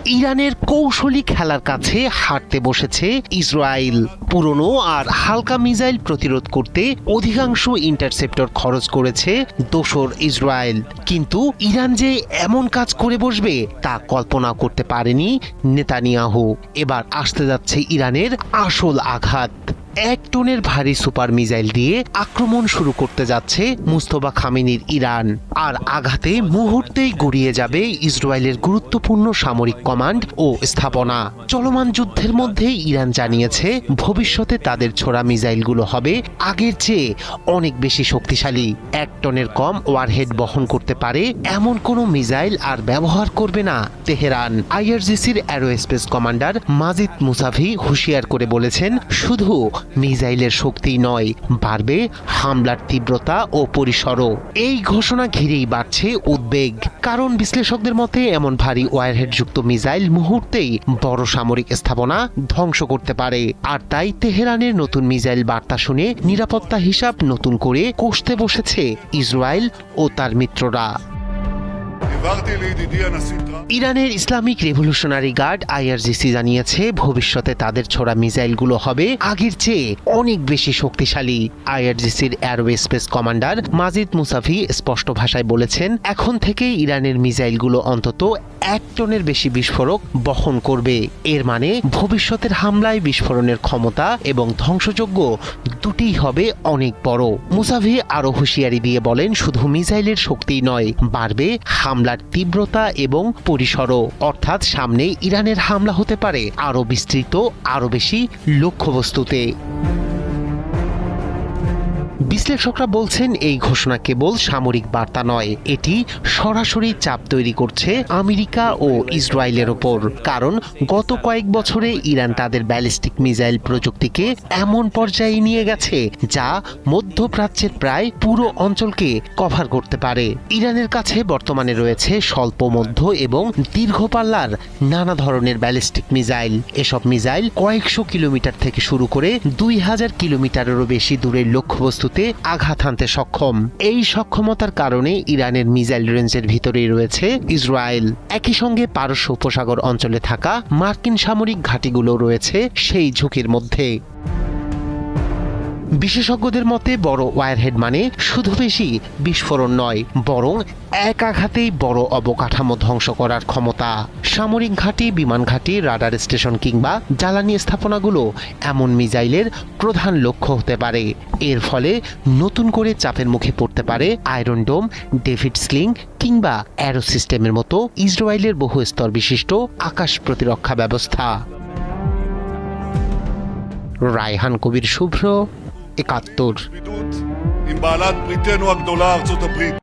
ইরানের কৌশলী খেলার কাছে হারতে বসেছে ইসরায়েল। পুরনো আর হালকা মিসাইল প্রতিরোধ করতে অধিকাংশ ইন্টারসেপ্টর খরচ করেছে দোসর ইসরায়েল। কিন্তু ইরান যে এমন কাজ করে বসবে তা কল্পনা করতে পারেনি নেতানিয়াহু। এবার আসতে যাচ্ছে ইরানের আসল আঘাত। 1 টনের ভারী সুপার মিসাইল দিয়ে আক্রমণ শুরু করতে যাচ্ছে মুস্তফা খামেনির ইরান। আর আঘাতে মুহূর্তেই গড়িয়ে যাবে ইসরায়েলের গুরুত্বপূর্ণ সামরিক কমান্ড ও স্থাপনা। চলমান যুদ্ধের মধ্যে ইরান জানিয়েছে ভবিষ্যতে তাদের ছোড়া মিসাইলগুলো হবে আগের চেয়ে অনেক বেশি শক্তিশালী। 1 টনের কম ওয়ারহেড বহন করতে পারে এমন কোনো মিসাইল আর ব্যবহার করবে না তেহরান। আইআরজিসির অ্যারোস্পেস কমান্ডার মাজিদ মুসাভি হুঁশিয়ার করে বলেছেন, শুধু মিসাইলের শক্তি নয়, বাড়বে হামলার তীব্রতা ও পরিসরও। এই ঘোষণা ঘিরেই বাড়ছে উদ্বেগ, কারণ বিশ্লেষকদের মতে এমন ভারী ওয়ারহেড যুক্ত মিসাইল মুহূর্তেই বড় সামরিক স্থাপনা ধ্বংস করতে পারে। আর তাই তেহরানের নতুন মিসাইল বার্তা শুনে নিরাপত্তা হিসাব নতুন করে কষতে বসেছে ইসরায়েল ও তার মিত্ররা। ইরানের ইসলামিক রেভলিউশনারি গার্ড আইআরজিসি জানিয়েছে ভবিষ্যতে তাদের ছোড়া মিসাইলগুলো হবে আগের চেয়ে অনেক বেশি শক্তিশালী। আইআরজিসির অ্যারোস্পেস কমান্ডার মাজিদ মুসাভি স্পষ্ট ভাষায় বলেছেন, এখন থেকেই ইরানের মিসাইলগুলো অন্তত 1 টনের বেশি বিস্ফোরক বহন করবে। এর মানে ভবিষ্যতের হামলায় বিস্ফোরণের ক্ষমতা এবং ধ্বংসযোগ্য দুটিই হবে অনেক বড়। মুসাভি আরো হুঁশিয়ারি দিয়ে বলেন, শুধু মিসাইলের শক্তি নয়, বাড়বে হামলার তীব্রতা এবং পরিসরও। অর্থাৎ সামনে ইরানের হামলা হতে পারে আরো বিস্তৃত, আরো বেশি লক্ষ্যবস্তুতে। বিশ্লেষকরা বলছেন, এই ঘোষণা কেবল সামরিক বার্তা নয়, এটি সরাসরি চাপ তৈরি করছে আমেরিকা ও ইসরায়েলের ওপর। কারণ গত কয়েক বছরে ইরান তাদের ব্যালিস্টিক মিসাইল প্রযুক্তিকে এমন পর্যায়ে নিয়ে গেছে যা মধ্যপ্রাচ্যের প্রায় পুরো অঞ্চলকে কভার করতে পারে। ইরানের কাছে বর্তমানে রয়েছে স্বল্প, মধ্য এবং দীর্ঘ পাল্লার নানা ধরনের ব্যালিস্টিক মিসাইল। এসব মিসাইল কয়েকশো কিলোমিটার থেকে শুরু করে 2000 কিলোমিটারেরও বেশি দূরের লক্ষ্যবস্তুতে আঘাত হানতে সক্ষম। এই সক্ষমতার কারণে ইরানের মিসাইল রেঞ্জের ভিতরেই রয়েছে ইসরায়েল। একই সঙ্গে পারস্য উপসাগর অঞ্চলে থাকা মার্কিন সামরিক ঘাঁটিগুলো রয়েছে সেই ঝুঁকির মধ্যে। বিশেষজ্ঞদের মতে বড় ওয়ারহেড মানে শুধু বেশি বিস্ফোরণ নয়, বরং এক আঘাতেই বড় অবকাঠামো ধ্বংস করার ক্ষমতা। সামরিক ঘাঁটি, বিমান ঘাঁটি, রাডার স্টেশন কিংবা জ্বালানি স্থাপনাগুলো এমন মিসাইলের প্রধান লক্ষ্য হতে পারে। এর ফলে নতুন করে চাপের মুখে পড়তে পারে আয়রন ডোম, ডেভিড স্লিং কিংবা অ্যারো সিস্টেমের মতো ইসরায়েলের বহু স্তর বিশিষ্ট আকাশ প্রতিরক্ষা ব্যবস্থা। রায়হান কবির, শুভ্র, 71। עם בעלת בריתנו הגדולה ארצות הברית.